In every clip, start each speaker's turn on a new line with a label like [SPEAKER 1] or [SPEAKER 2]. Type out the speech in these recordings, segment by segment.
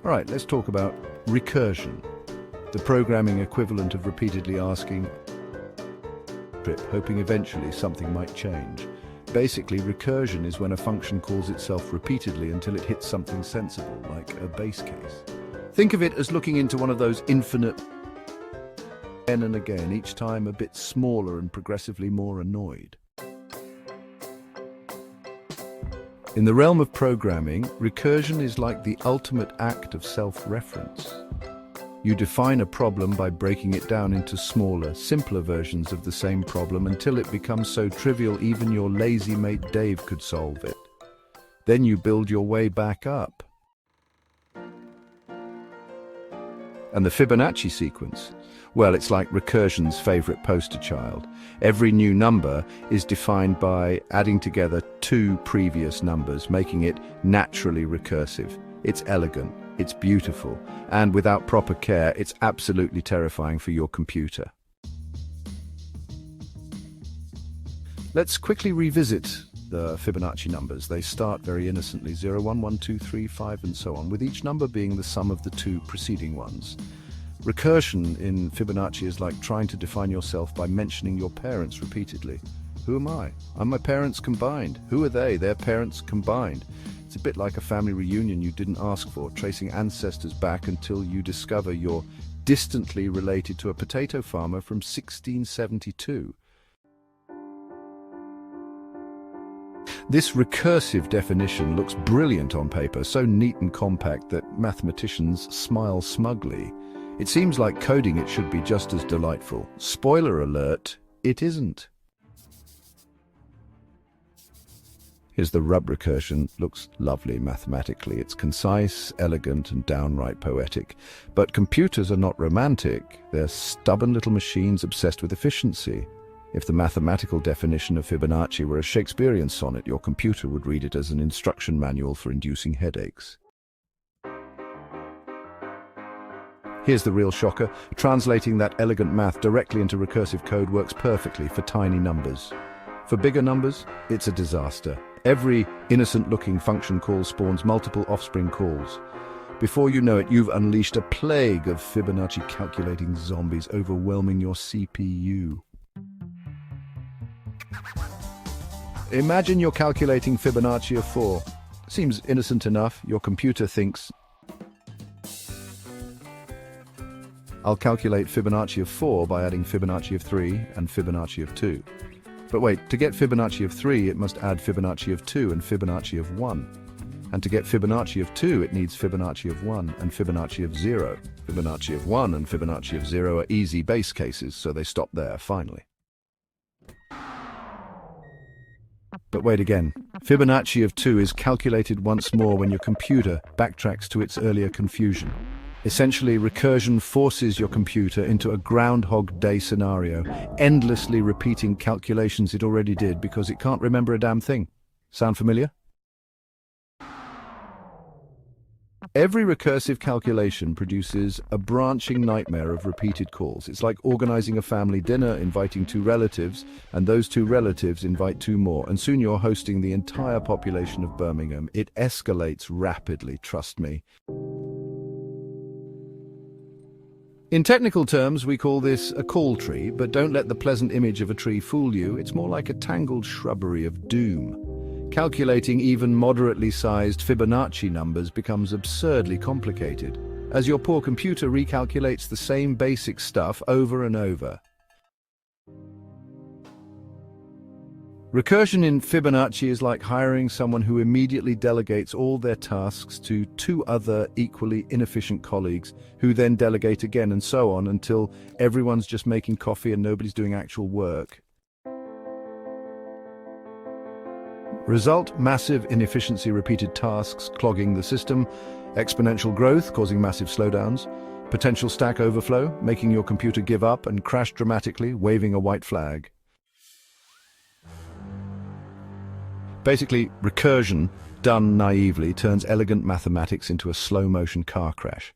[SPEAKER 1] All right, let's talk about recursion, the programming equivalent of repeatedly asking, hoping eventually something might change. Basically, recursion is when a function calls itself repeatedly until it hits something sensible, like a base case. Think of it as looking into one of those infinite again and again, each time a bit smaller and progressively more annoyed. In the realm of programming, recursion is like the ultimate act of self-reference. You define a problem by breaking it down into smaller, simpler versions of the same problem until it becomes so trivial even your lazy mate Dave could solve it. Then you build your way back up. And the Fibonacci sequence? Well, it's like recursion's favorite poster child. Every new number is defined by adding together two previous numbers, making it naturally recursive. It's elegant, it's beautiful, and without proper care, it's absolutely terrifying for your computer. Let's quickly revisit the Fibonacci numbers. They start very innocently, 0, 1, 1, 2, 3, 5, and so on, with each number being the sum of the two preceding ones. Recursion in Fibonacci is like trying to define yourself by mentioning your parents repeatedly. Who am I? I'm my parents combined. Who are they? Their parents combined. It's a bit like a family reunion you didn't ask for, tracing ancestors back until you discover you're distantly related to a potato farmer from 1672. This recursive definition looks brilliant on paper, so neat and compact that mathematicians smile smugly. It seems like coding it should be just as delightful. Spoiler alert, it isn't. Here's the rub recursion. Looks lovely mathematically. It's concise, elegant, and downright poetic. But computers are not romantic. They're stubborn little machines obsessed with efficiency. If the mathematical definition of Fibonacci were a Shakespearean sonnet, your computer would read it as an instruction manual for inducing headaches. Here's the real shocker. Translating that elegant math directly into recursive code works perfectly for tiny numbers. For bigger numbers, it's a disaster. Every innocent-looking function call spawns multiple offspring calls. Before you know it, you've unleashed a plague of Fibonacci calculating zombies overwhelming your CPU. Imagine you're calculating Fibonacci of 4. Seems innocent enough. Your computer thinks, I'll calculate Fibonacci of 4 by adding Fibonacci of 3 and Fibonacci of 2. But wait, to get Fibonacci of 3, it must add Fibonacci of 2 and Fibonacci of 1. And to get Fibonacci of 2, it needs Fibonacci of 1 and Fibonacci of 0. Fibonacci of 1 and Fibonacci of 0 are easy base cases, so they stop there, finally. But wait again. Fibonacci of 2 is calculated once more when your computer backtracks to its earlier confusion. Essentially, recursion forces your computer into a Groundhog Day scenario, endlessly repeating calculations it already did because it can't remember a damn thing. Sound familiar? Every recursive calculation produces a branching nightmare of repeated calls. It's like organizing a family dinner, inviting two relatives, and those two relatives invite two more, and soon you're hosting the entire population of Birmingham. It escalates rapidly, trust me. In technical terms, we call this a call tree, but don't let the pleasant image of a tree fool you. It's more like a tangled shrubbery of doom. Calculating even moderately sized Fibonacci numbers becomes absurdly complicated, as your poor computer recalculates the same basic stuff over and over. Recursion in Fibonacci is like hiring someone who immediately delegates all their tasks to two other equally inefficient colleagues, who then delegate again, and so on until everyone's just making coffee and nobody's doing actual work. Result: massive inefficiency, repeated tasks clogging the system, exponential growth causing massive slowdowns, potential stack overflow, making your computer give up and crash dramatically, waving a white flag. Basically, recursion, done naively, turns elegant mathematics into a slow-motion car crash.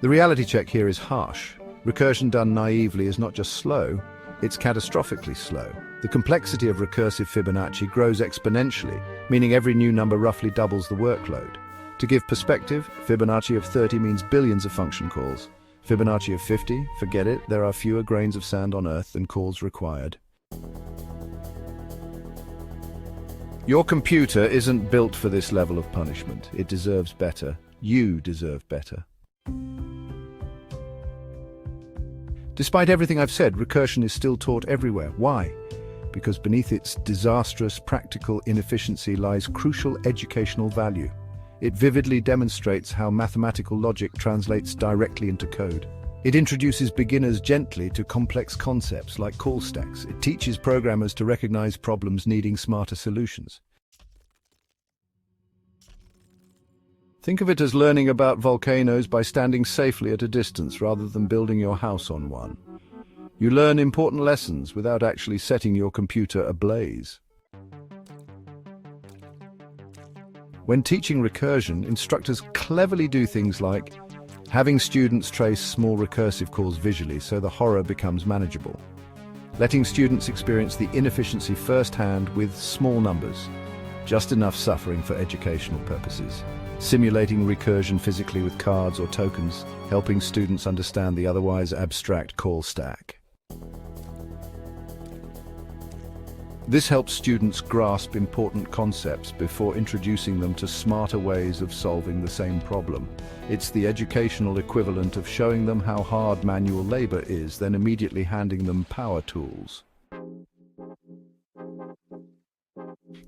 [SPEAKER 1] The reality check here is harsh. Recursion done naively is not just slow, it's catastrophically slow. The complexity of recursive Fibonacci grows exponentially, meaning every new number roughly doubles the workload. To give perspective, Fibonacci of 30 means billions of function calls. Fibonacci of 50, forget it, there are fewer grains of sand on Earth than calls required. Your computer isn't built for this level of punishment. It deserves better. You deserve better. Despite everything I've said, recursion is still taught everywhere. Why? Because beneath its disastrous practical inefficiency lies crucial educational value. It vividly demonstrates how mathematical logic translates directly into code. It introduces beginners gently to complex concepts like call stacks. It teaches programmers to recognize problems needing smarter solutions. Think of it as learning about volcanoes by standing safely at a distance rather than building your house on one. You learn important lessons without actually setting your computer ablaze. When teaching recursion, instructors cleverly do things like having students trace small recursive calls visually so the horror becomes manageable, letting students experience the inefficiency firsthand with small numbers, just enough suffering for educational purposes, simulating recursion physically with cards or tokens, helping students understand the otherwise abstract call stack. This helps students grasp important concepts before introducing them to smarter ways of solving the same problem. It's the educational equivalent of showing them how hard manual labor is, then immediately handing them power tools.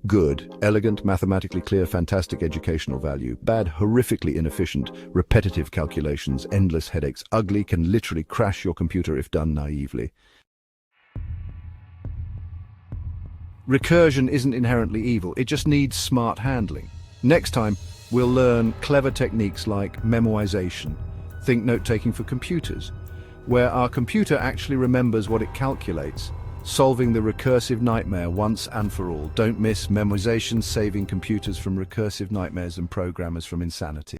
[SPEAKER 1] Good, elegant, mathematically clear, fantastic educational value. Bad, horrifically inefficient, repetitive calculations, endless headaches. Ugly, can literally crash your computer if done naively. Recursion isn't inherently evil, it just needs smart handling. Next time, we'll learn clever techniques like memoization, think note-taking for computers, where our computer actually remembers what it calculates, solving the recursive nightmare once and for all. Don't miss memoization, saving computers from recursive nightmares and programmers from insanity.